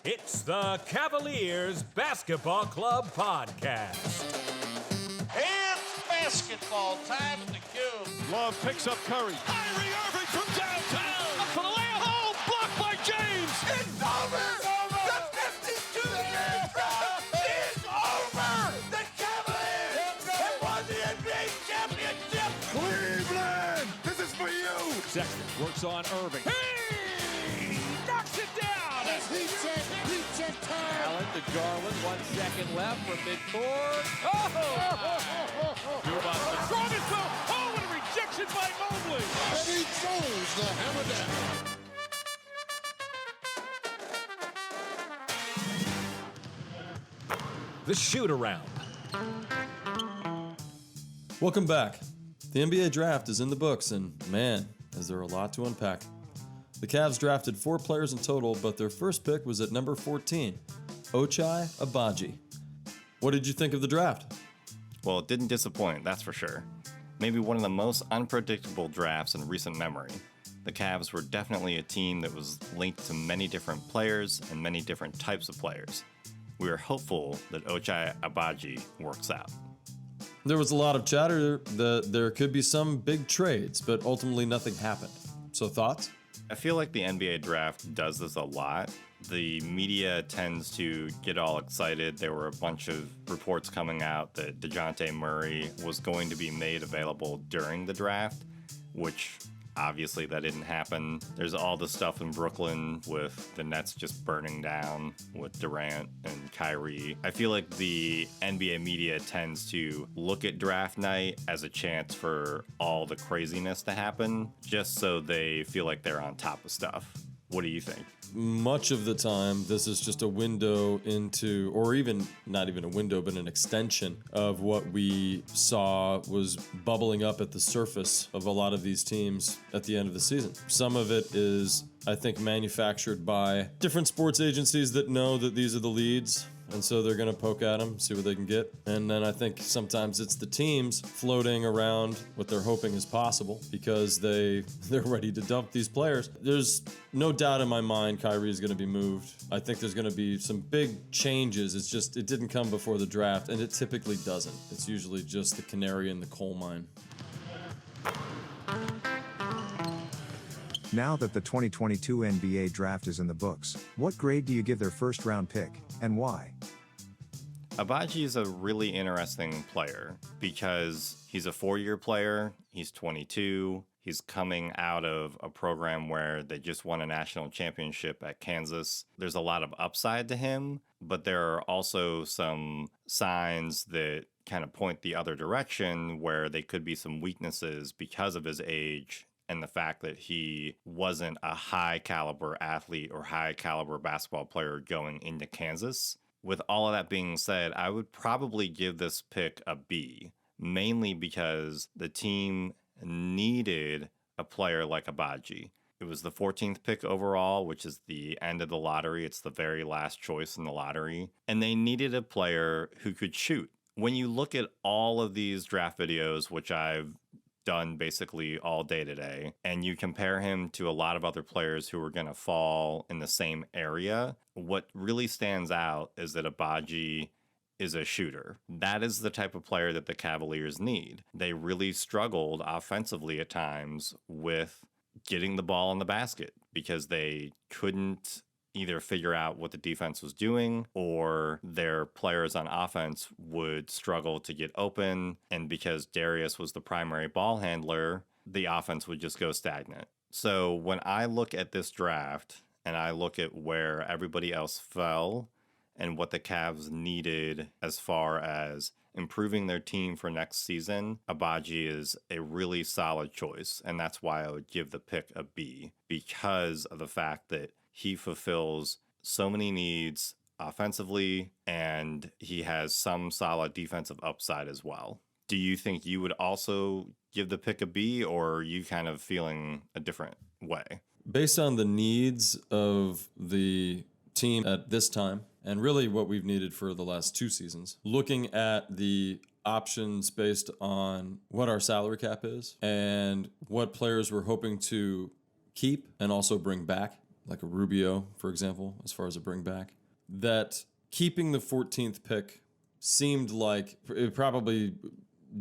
It's the Cavaliers Basketball Club Podcast. It's basketball time to kill. Love picks up Curry. Kyrie Irving from downtown. Up for the layup. Oh, blocked by James. It's over. The 52-year drought is over. The Cavaliers have won the NBA championship. Cleveland, this is for you. Sexton works on Irving. He knocks it down. He check time. Allen to Garland, 1 second left from midcourt. The strongest goal. Oh, what a rejection by Mobley. And he throws the hammer down. The shoot-around. Welcome back. The NBA draft is in the books, and man, is there a lot to unpack. The Cavs drafted 4 players in total, but their first pick was at number 14, Ochai Agbaji. What did you think of the draft? Well, it didn't disappoint, that's for sure. Maybe one of the most unpredictable drafts in recent memory. The Cavs were definitely a team that was linked to many different players and many different types of players. We are hopeful that Ochai Agbaji works out. There was a lot of chatter that there could be some big trades, but ultimately nothing happened. So thoughts? I feel like the NBA draft does this a lot. The media tends to get all excited. There were a bunch of reports coming out that DeJounte Murray was going to be made available during the draft, which obviously that didn't happen. There's all the stuff in Brooklyn with the Nets just burning down with Durant and Kyrie. I feel like the NBA media tends to look at draft night as a chance for all the craziness to happen, just so they feel like they're on top of stuff. What do you think? Much of the time, this is just a window into, or even not even a window, but an extension of what we saw was bubbling up at the surface of a lot of these teams at the end of the season. Some of it is, I think, manufactured by different sports agencies that know that these are the leads, and so they're going to poke at them, see what they can get. And then I think sometimes it's the teams floating around what they're hoping is possible because they're ready to dump these players. There's no doubt in my mind Kyrie is going to be moved. I think there's going to be some big changes. It's just, it didn't come before the draft, and it typically doesn't. It's usually just the canary in the coal mine. Now that the 2022 NBA draft is in the books, what grade do you give their first round pick, and why? Agbaji is a really interesting player because he's a 4-year player, he's 22, he's coming out of a program where they just won a national championship at Kansas. There's a lot of upside to him, but there are also some signs that kind of point the other direction where they could be some weaknesses because of his age and the fact that he wasn't a high caliber athlete or high caliber basketball player going into Kansas. With all of that being said, I would probably give this pick a B, mainly because the team needed a player like Agbaji. It was the 14th pick overall, which is the end of the lottery. It's the very last choice in the lottery. And they needed a player who could shoot. When you look at all of these draft videos, which I've done basically all day today, and you compare him to a lot of other players who are going to fall in the same area, what really stands out is that Agbaji is a shooter. That is the type of player that the Cavaliers need. They really struggled offensively at times with getting the ball in the basket because they couldn't either figure out what the defense was doing or their players on offense would struggle to get open. And because Darius was the primary ball handler, the offense would just go stagnant. So when I look at this draft and I look at where everybody else fell and what the Cavs needed as far as improving their team for next season, Agbaji is a really solid choice. And that's why I would give the pick a B, because of the fact that he fulfills so many needs offensively, and he has some solid defensive upside as well. Do you think you would also give the pick a B, or are you kind of feeling a different way? Based on the needs of the team at this time, and really what we've needed for the last 2 seasons, looking at the options based on what our salary cap is and what players we're hoping to keep and also bring back like a Rubio, for example, as far as a bring back, that keeping the 14th pick seemed like it probably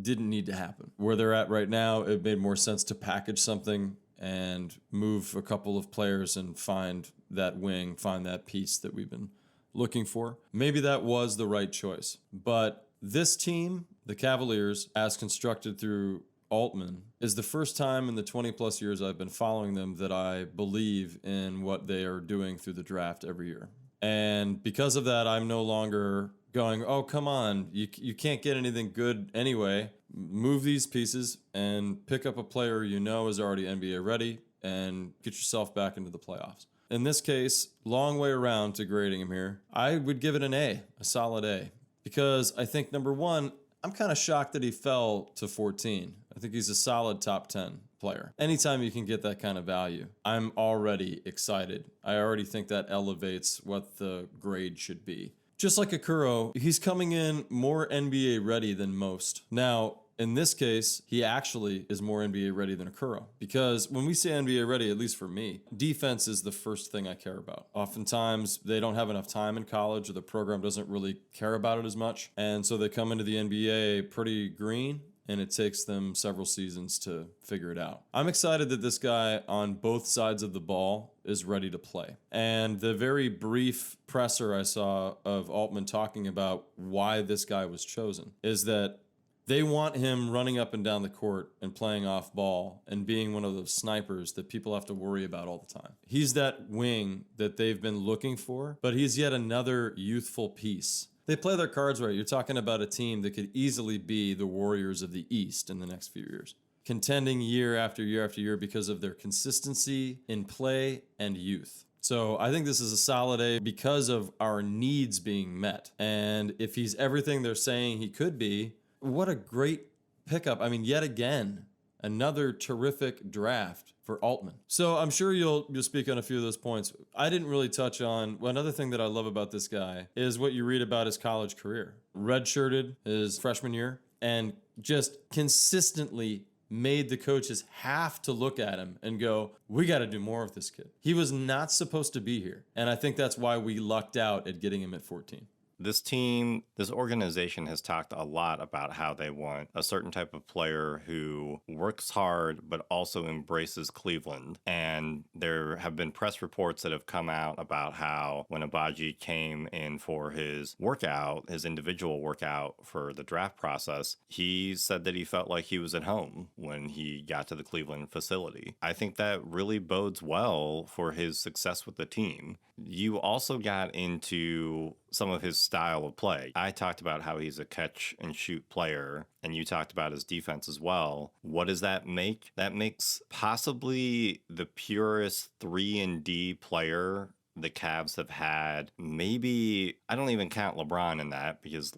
didn't need to happen. Where they're at right now, it made more sense to package something and move a couple of players and find that wing, find that piece that we've been looking for. Maybe that was the right choice. But this team, the Cavaliers, as constructed through Altman, is the first time in the 20 plus years I've been following them that I believe in what they are doing through the draft every year. And because of that, I'm no longer going, oh, come on, you can't get anything good anyway. Move these pieces and pick up a player you know is already NBA ready and get yourself back into the playoffs. In this case, long way around to grading him here. I would give it an A, a solid A, because I think, number one, I'm kind of shocked that he fell to 14. I think he's a solid top 10 player. Anytime you can get that kind of value, I'm already excited. I already think that elevates what the grade should be. Just like Okoro, he's coming in more NBA ready than most. Now, in this case, he actually is more NBA ready than Okoro. Because when we say NBA ready, at least for me, defense is the first thing I care about. Oftentimes, they don't have enough time in college, or the program doesn't really care about it as much. And so they come into the NBA pretty green, and it takes them several seasons to figure it out. I'm excited that this guy on both sides of the ball is ready to play. And the very brief presser I saw of Altman talking about why this guy was chosen is that they want him running up and down the court and playing off ball and being one of those snipers that people have to worry about all the time. He's that wing that they've been looking for, but he's yet another youthful piece. They play their cards right. You're talking about a team that could easily be the Warriors of the East in the next few years, contending year after year after year because of their consistency in play and youth. So I think this is a solid A because of our needs being met. And if he's everything they're saying he could be, what a great pickup. I mean, yet again, another terrific draft for Altman. So I'm sure you'll speak on a few of those points. I didn't really touch on, well, another thing that I love about this guy is what you read about his college career. Redshirted his freshman year and just consistently made the coaches have to look at him and go, we got to do more of this kid. He was not supposed to be here. And I think that's why we lucked out at getting him at 14. This team, this organization has talked a lot about how they want a certain type of player who works hard but also embraces Cleveland. And there have been press reports that have come out about how when Agbaji came in for his workout, his individual workout for the draft process, he said that he felt like he was at home when he got to the Cleveland facility. I think that really bodes well for his success with the team. You also got into some of his style of play. I talked about how he's a catch and shoot player, and you talked about his defense as well. What does that make? That makes possibly the purest 3-and-D player the Cavs have had. Maybe, I don't even count LeBron in that because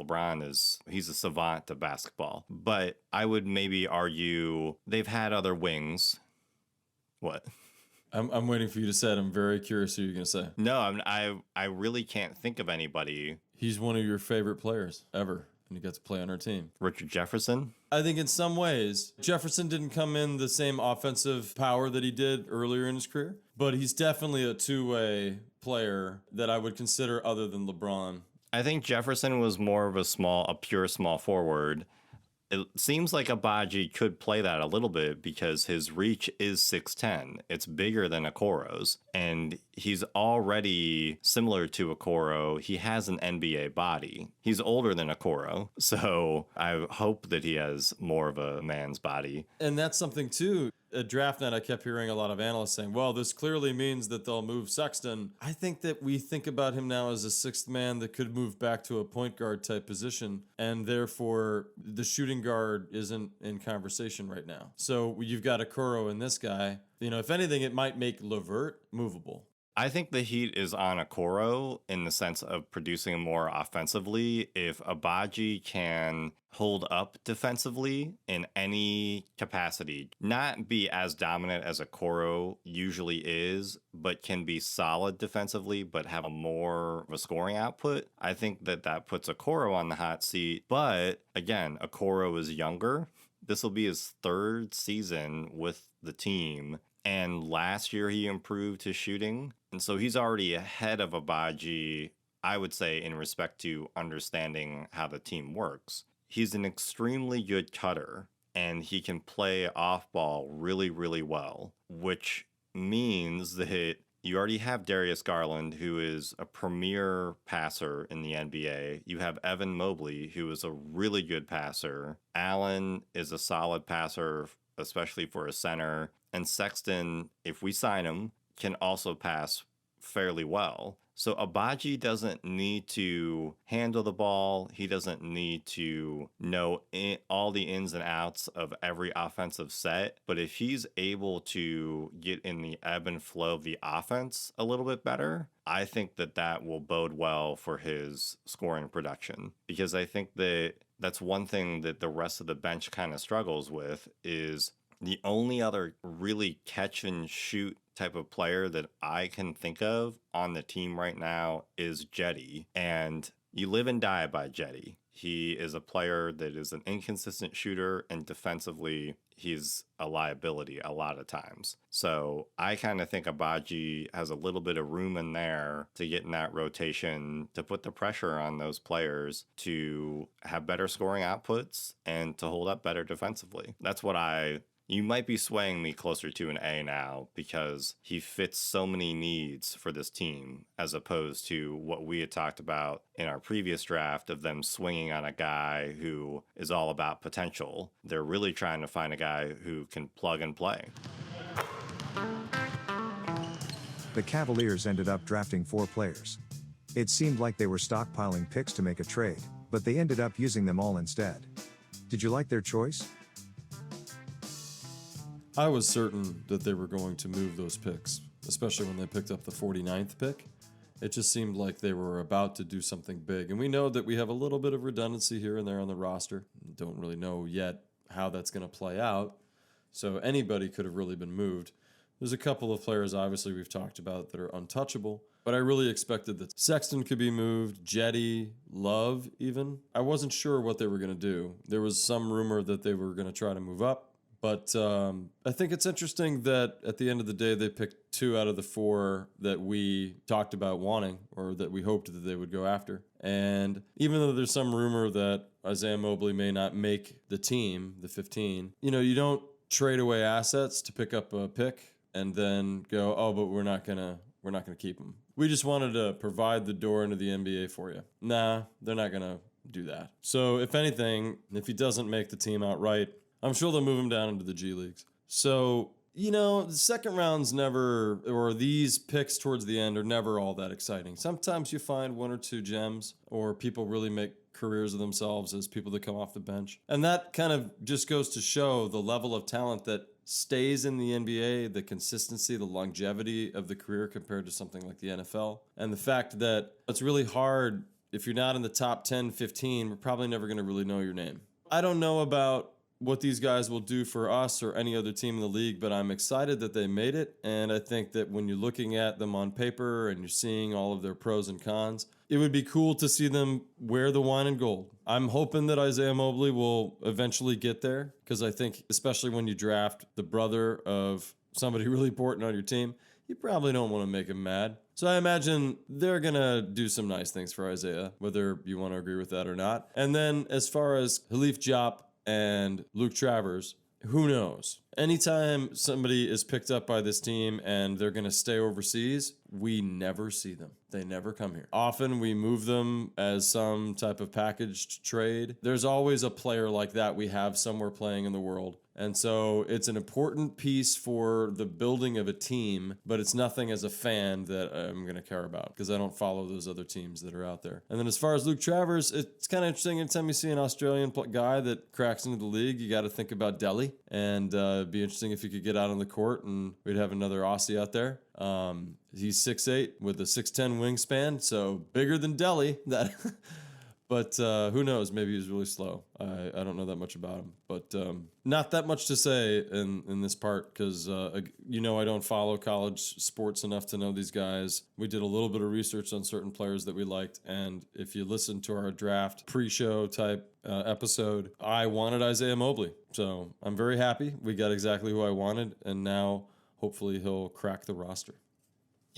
he's a savant of basketball. But I would maybe argue they've had other wings. What? I'm waiting for you to say it. I'm very curious who you're going to say. No, I really can't think of anybody. He's one of your favorite players ever, and he got to play on our team. Richard Jefferson? I think in some ways, Jefferson didn't come in the same offensive power that he did earlier in his career, but he's definitely a two-way player that I would consider other than LeBron. I think Jefferson was more of a pure small forward. It seems like Agbaji could play that a little bit because his reach is 6'10". It's bigger than Okoro's, and he's already similar to Okoro. He has an NBA body. He's older than Okoro, so I hope that he has more of a man's body. And that's something, too. At draft night, I kept hearing a lot of analysts saying, well, this clearly means that they'll move Sexton. I think that we think about him now as a sixth man that could move back to a point guard type position, and therefore the shooting guard isn't in conversation right now. So you've got Okoro and this guy. You know, if anything, it might make LeVert movable. I think the heat is on Okoro in the sense of producing more offensively. If Agbaji can hold up defensively in any capacity, not be as dominant as Okoro usually is, but can be solid defensively, but have a more of a scoring output, I think that puts Okoro on the hot seat. But again, Okoro is younger. This will be his third season with the team. And last year he improved his shooting. And so he's already ahead of Agbaji, I would say, in respect to understanding how the team works. He's an extremely good cutter, and he can play off ball really, really well, which means that you already have Darius Garland, who is a premier passer in the NBA. You have Evan Mobley, who is a really good passer. Allen is a solid passer, especially for a center. And Sexton, if we sign him, can also pass fairly well. So Agbaji doesn't need to handle the ball. He doesn't need to know all the ins and outs of every offensive set. But if he's able to get in the ebb and flow of the offense a little bit better, I think that that will bode well for his scoring production. Because I think that that's one thing that the rest of the bench kind of struggles with is the only other really catch and shoot type of player that I can think of on the team right now is Jetty. And you live and die by Jetty. He is a player that is an inconsistent shooter, and defensively, he's a liability a lot of times. So I kind of think Agbaji has a little bit of room in there to get in that rotation, to put the pressure on those players to have better scoring outputs and to hold up better defensively. That's what you might be swaying me closer to an A now because he fits so many needs for this team as opposed to what we had talked about in our previous draft of them swinging on a guy who is all about potential. They're really trying to find a guy who can plug and play. The Cavaliers ended up drafting 4 players. It seemed like they were stockpiling picks to make a trade, but they ended up using them all instead. Did you like their choice? I was certain that they were going to move those picks, especially when they picked up the 49th pick. It just seemed like they were about to do something big. And we know that we have a little bit of redundancy here and there on the roster. Don't really know yet how that's going to play out. So anybody could have really been moved. There's a couple of players, obviously, we've talked about that are untouchable. But I really expected that Sexton could be moved, Jetty, Love even. I wasn't sure what they were going to do. There was some rumor that they were going to try to move up. But I think it's interesting that at the end of the day, they picked 2 out of the 4 that we talked about wanting or that we hoped that they would go after. And even though there's some rumor that Isaiah Mobley may not make the team, the 15, you don't trade away assets to pick up a pick and then go, oh, but we're not gonna keep him. We just wanted to provide the door into the NBA for you. Nah, they're not gonna do that. So if anything, if he doesn't make the team outright, I'm sure they'll move him down into the G Leagues. So, the second round's never, or these picks towards the end are never all that exciting. Sometimes you find 1 or 2 gems, or people really make careers of themselves as people that come off the bench. And that kind of just goes to show the level of talent that stays in the NBA, the consistency, the longevity of the career compared to something like the NFL. And the fact that it's really hard, if you're not in the top 10, 15, we're probably never going to really know your name. I don't know about what these guys will do for us or any other team in the league, but I'm excited that they made it. And I think that when you're looking at them on paper and you're seeing all of their pros and cons, it would be cool to see them wear the wine and gold. I'm hoping that Isaiah Mobley will eventually get there because I think, especially when you draft the brother of somebody really important on your team, you probably don't want to make him mad. So I imagine they're going to do some nice things for Isaiah, whether you want to agree with that or not. And then as far as Khalif Diop and Luke Travers, who knows? Anytime somebody is picked up by this team and they're going to stay overseas, we never see them. They never come here. Often we move them as some type of packaged trade. There's always a player like that we have somewhere playing in the world. And so it's an important piece for the building of a team, but it's nothing as a fan that I'm going to care about because I don't follow those other teams that are out there. And then as far as Luke Travers, it's kind of interesting. Anytime you see an Australian guy that cracks into the league, you got to think about Delhi. And it'd be interesting if he could get out on the court and we'd have another Aussie out there. He's 6'8" with a 6'10" wingspan, so bigger than Delhi. But who knows? Maybe he's really slow. I don't know that much about him. But not that much to say in this part because, I don't follow college sports enough to know these guys. We did a little bit of research on certain players that we liked. And if you listen to our draft pre-show type episode, I wanted Isaiah Mobley. So I'm very happy. We got exactly who I wanted. And now hopefully he'll crack the roster.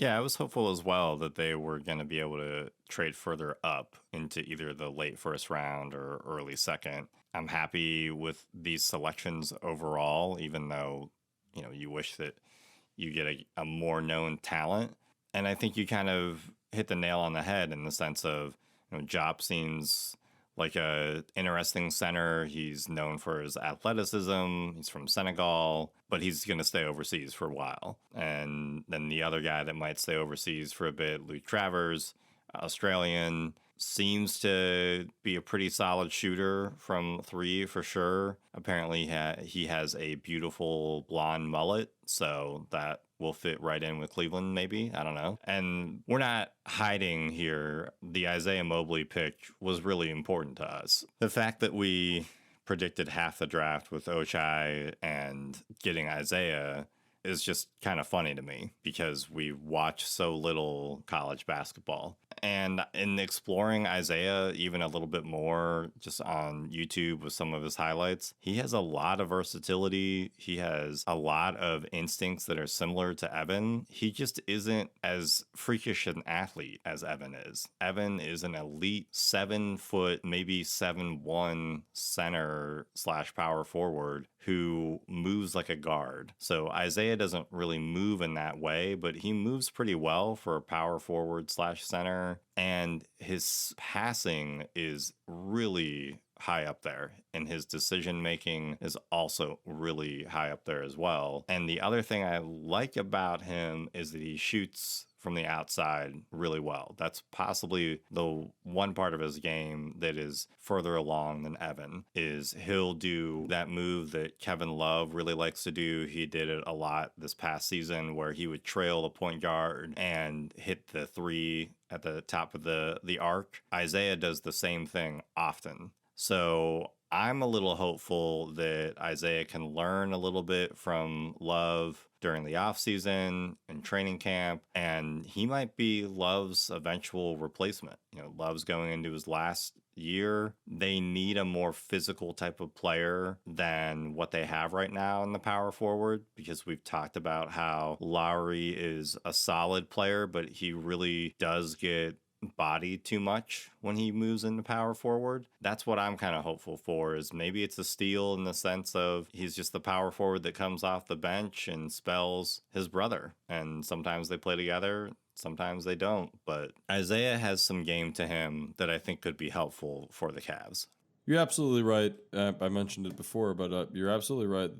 Yeah, I was hopeful as well that they were going to be able to trade further up into either the late first round or early second. I'm happy with these selections overall, even though, you wish that you get a more known talent. And I think you kind of hit the nail on the head in the sense of, Jop seems like a interesting center. He's known for his athleticism. He's from Senegal, but he's going to stay overseas for a while. And then the other guy that might stay overseas for a bit, Luke Travers, Australian, seems to be a pretty solid shooter from three for sure. Apparently he has a beautiful blonde mullet, so that will fit right in with Cleveland, maybe. I don't know. And we're not hiding here. The Isaiah Mobley pick was really important to us. The fact that we predicted half the draft with Ochai and getting Isaiah is just kind of funny to me because we watch so little college basketball. And in exploring Isaiah even a little bit more just on YouTube with some of his highlights, he has a lot of versatility. He has a lot of instincts that are similar to Evan. He just isn't as freakish an athlete as Evan is. Evan is an elite 7 foot, maybe 7'1" center / power forward who moves like a guard. So Isaiah doesn't really move in that way, but he moves pretty well for a power forward / center. And his passing is really high up there, and his decision making is also really high up there as well. And the other thing I like about him is that he shoots from the outside really well. That's possibly the one part of his game that is further along than Evan. Is he'll do that move that Kevin Love really likes to do. He did it a lot this past season where he would trail the point guard and hit the three at the top of the arc. Isaiah does the same thing often. So I'm a little hopeful that Isaiah can learn a little bit from Love during the offseason and training camp, and he might be Love's eventual replacement. Love's going into his last year. They need a more physical type of player than what they have right now in the power forward, because we've talked about how Lowry is a solid player, but he really does get body too much when he moves into power forward. That's what I'm kind of hopeful for, is maybe it's a steal in the sense of he's just the power forward that comes off the bench and spells his brother. And sometimes they play together, sometimes they don't. But Isaiah has some game to him that I think could be helpful for the Cavs. You're absolutely right. I mentioned it before, but you're absolutely right.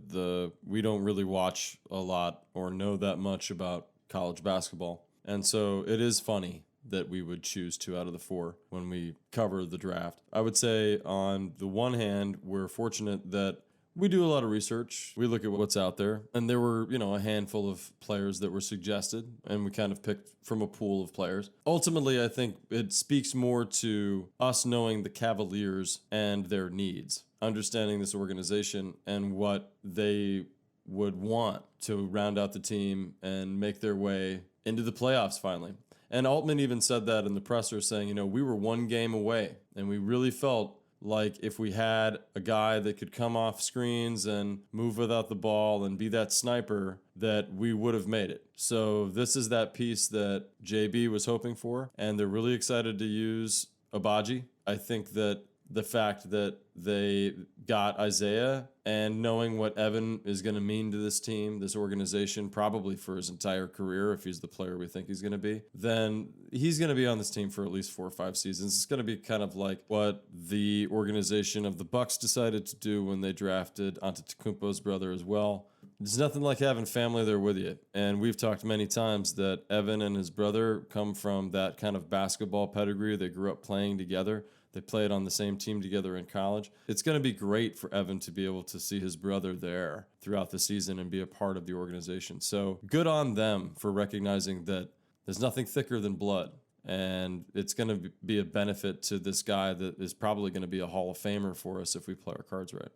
We don't really watch a lot or know that much about college basketball. And so it is funny that we would choose 2 out of the 4 when we cover the draft. I would say on the one hand, we're fortunate that we do a lot of research. We look at what's out there, and there were, a handful of players that were suggested, and we kind of picked from a pool of players. Ultimately, I think it speaks more to us knowing the Cavaliers and their needs, understanding this organization and what they would want to round out the team and make their way into the playoffs finally. And Altman even said that in the presser, saying, we were 1 game away, and we really felt like if we had a guy that could come off screens and move without the ball and be that sniper, that we would have made it. So this is that piece that JB was hoping for, and they're really excited to use Agbaji. I think that the fact that they got Isaiah and knowing what Evan is going to mean to this team, this organization, probably for his entire career, if he's the player we think he's going to be, then he's going to be on this team for at least 4 or 5 seasons. It's going to be kind of like what the organization of the Bucks decided to do when they drafted Antetokounmpo's brother as well. There's nothing like having family there with you. And we've talked many times that Evan and his brother come from that kind of basketball pedigree. They grew up playing together. They played on the same team together in college. It's going to be great for Evan to be able to see his brother there throughout the season and be a part of the organization. So good on them for recognizing that there's nothing thicker than blood. And it's going to be a benefit to this guy that is probably going to be a Hall of Famer for us if we play our cards right.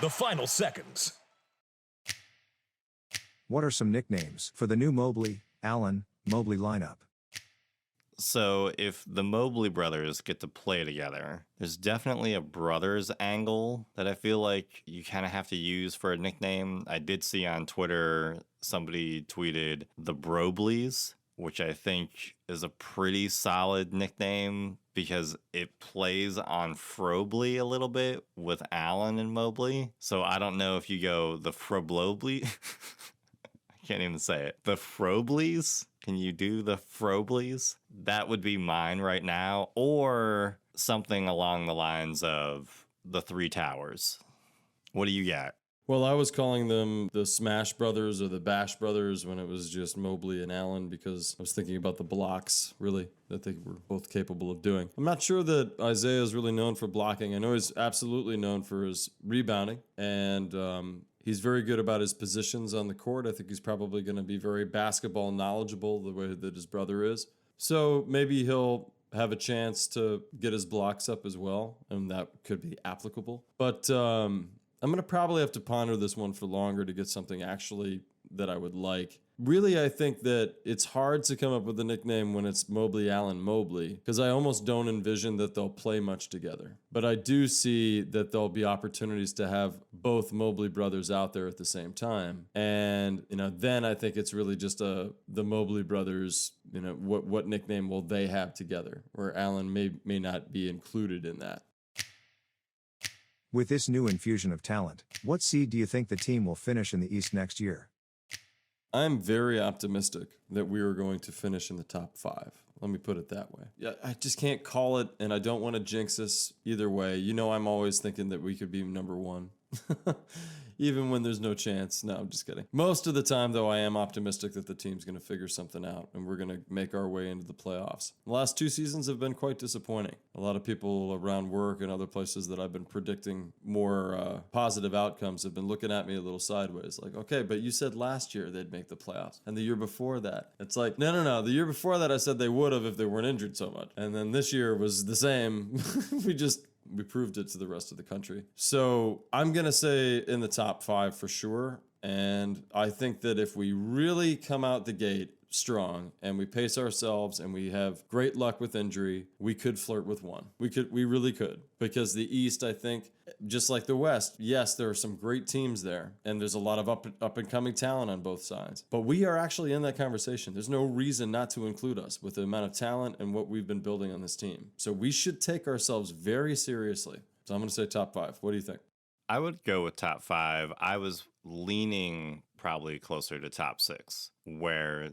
The final seconds. What are some nicknames for the new Mobley, Allen, Mobley lineup? So if the Mobley brothers get to play together, there's definitely a brothers angle that I feel like you kind of have to use for a nickname. I did see on Twitter somebody tweeted the Brobleys, which I think is a pretty solid nickname because it plays on Frobley a little bit with Allen and Mobley. So I don't know if you go the Froblobly. I can't even say it. The Frobleys? Can you do the Frobleys? That would be mine right now. Or something along the lines of the Three Towers. What do you got? Well, I was calling them the Smash Brothers or the Bash Brothers when it was just Mobley and Allen because I was thinking about the blocks, really, that they were both capable of doing. I'm not sure that Isaiah is really known for blocking. I know he's absolutely known for his rebounding, and he's very good about his positions on the court. I think he's probably going to be very basketball knowledgeable the way that his brother is. So maybe he'll have a chance to get his blocks up as well, and that could be applicable. But I'm going to probably have to ponder this one for longer to get something actually that I would like. Really, I think that it's hard to come up with a nickname when it's Mobley, Allen, Mobley, because I almost don't envision that they'll play much together. But I do see that there'll be opportunities to have both Mobley brothers out there at the same time. And, then I think it's really just the Mobley brothers, what nickname will they have together, where Allen may not be included in that. With this new infusion of talent, what seed do you think the team will finish in the East next year? I'm very optimistic that we are going to finish in the top 5. Let me put it that way. Yeah, I just can't call it, and I don't want to jinx us either way. I'm always thinking that we could be number 1. Even when there's no chance. No, I'm just kidding. Most of the time, though, I am optimistic that the team's going to figure something out, and we're going to make our way into the playoffs. The last 2 seasons have been quite disappointing. A lot of people around work and other places that I've been predicting more positive outcomes have been looking at me a little sideways. Like, okay, but you said last year they'd make the playoffs, and the year before that. It's like, no. The year before that, I said they would have if they weren't injured so much. And then this year was the same. We proved it to the rest of the country. So I'm going to say in the top 5 for sure. And I think that if we really come out the gate strong and we pace ourselves and we have great luck with injury, we could flirt with 1. We really could. Because the East, I think, just like the West, yes, there are some great teams there. And there's a lot of up and coming talent on both sides. But we are actually in that conversation. There's no reason not to include us with the amount of talent and what we've been building on this team. So we should take ourselves very seriously. So I'm going to say top 5. What do you think? I would go with top 5. I was leaning probably closer to top 6, where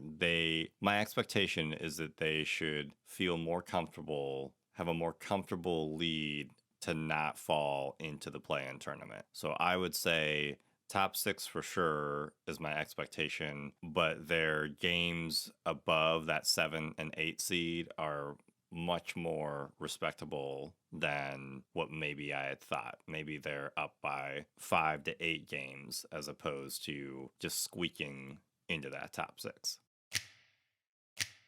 my expectation is that they should feel more comfortable, have a more comfortable lead to not fall into the play-in tournament. So I would say top 6 for sure is my expectation, but their games above that 7 and 8 seed are much more respectable than what maybe I had thought. Maybe they're up by 5 to 8 games as opposed to just squeaking into that top 6.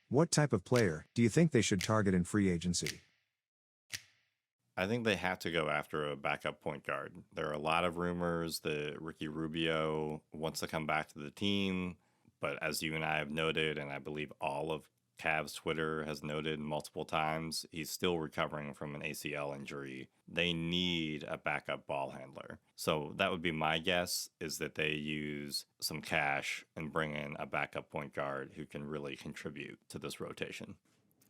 What type of player do you think they should target in free agency? I think they have to go after a backup point guard. There are a lot of rumors that Ricky Rubio wants to come back to the team, but as you and I have noted, and I believe all of Cavs Twitter has noted multiple times, he's still recovering from an ACL injury. They need a backup ball handler. So that would be my guess, is that they use some cash and bring in a backup point guard who can really contribute to this rotation.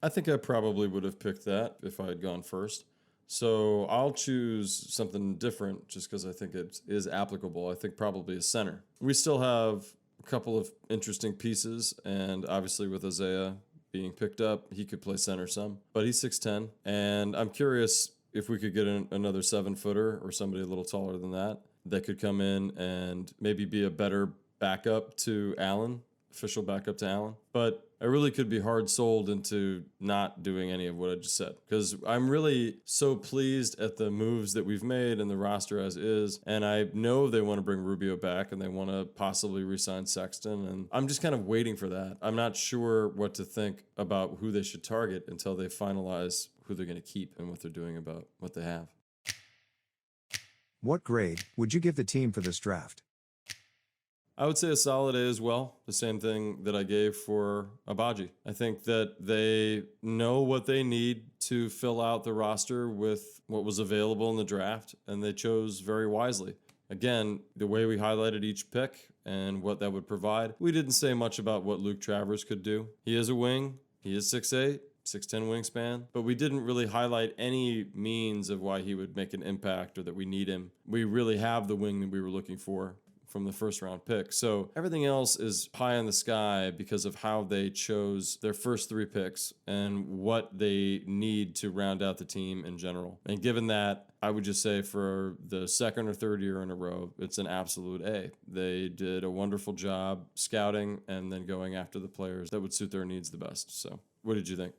I think I probably would have picked that if I had gone first. So I'll choose something different just because I think it is applicable. I think probably a center. We still have a couple of interesting pieces, and obviously with Isaiah being picked up, he could play center some, but he's 6'10", and I'm curious if we could get another 7-footer or somebody a little taller than that could come in and maybe be a better backup to Allen, official backup to Allen. But I really could be hard sold into not doing any of what I just said, because I'm really so pleased at the moves that we've made and the roster as is. And I know they want to bring Rubio back and they want to possibly re-sign Sexton. And I'm just kind of waiting for that. I'm not sure what to think about who they should target until they finalize who they're going to keep and what they're doing about what they have. What grade would you give the team for this draft? I would say a solid A as well. The same thing that I gave for Agbaji. I think that they know what they need to fill out the roster with what was available in the draft, and they chose very wisely. Again, the way we highlighted each pick and what that would provide, we didn't say much about what Luke Travers could do. He is a wing. He is 6'8", 6'10" wingspan, but we didn't really highlight any means of why he would make an impact or that we need him. We really have the wing that we were looking for from the first round pick. So everything else is pie in the sky because of how they chose their first 3 picks and what they need to round out the team in general. And given that, I would just say for the second or third year in a row, it's an absolute A. They did a wonderful job scouting and then going after the players that would suit their needs the best. So what did you think?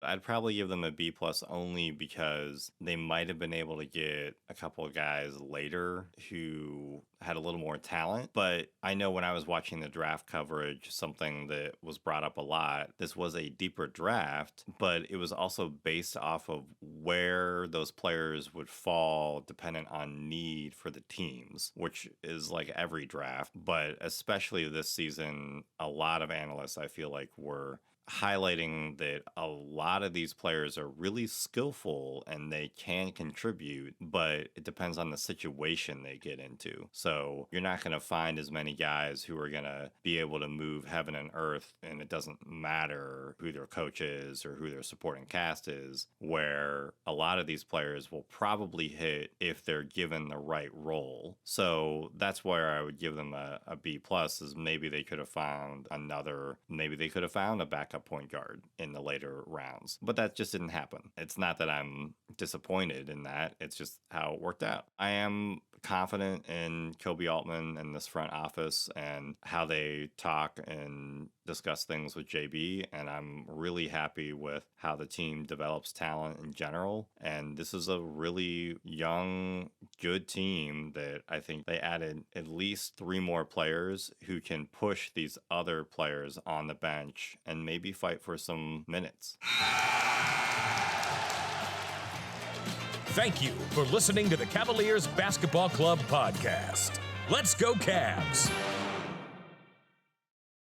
I'd probably give them a B+ only because they might have been able to get a couple of guys later who had a little more talent. But I know when I was watching the draft coverage, something that was brought up a lot, this was a deeper draft, but it was also based off of where those players would fall dependent on need for the teams, which is like every draft. But especially this season, a lot of analysts, I feel like, were highlighting that a lot of these players are really skillful and they can contribute, but it depends on the situation they get into. So you're not going to find as many guys who are going to be able to move heaven and earth, and it doesn't matter who their coach is or who their supporting cast is, where a lot of these players will probably hit if they're given the right role. So that's where I would give them a B+, is maybe they could have found a backup point guard in the later rounds, but that just didn't happen. It's not that I'm disappointed in that, it's just how it worked out. I am confident in Kobe Altman and this front office and how they talk and discuss things with JB, and I'm really happy with how the team develops talent in general. And this is a really young, good team that I think they added at least 3 more players who can push these other players on the bench and maybe fight for some minutes. Thank you for listening to the Cavaliers Basketball Club podcast. Let's go Cavs!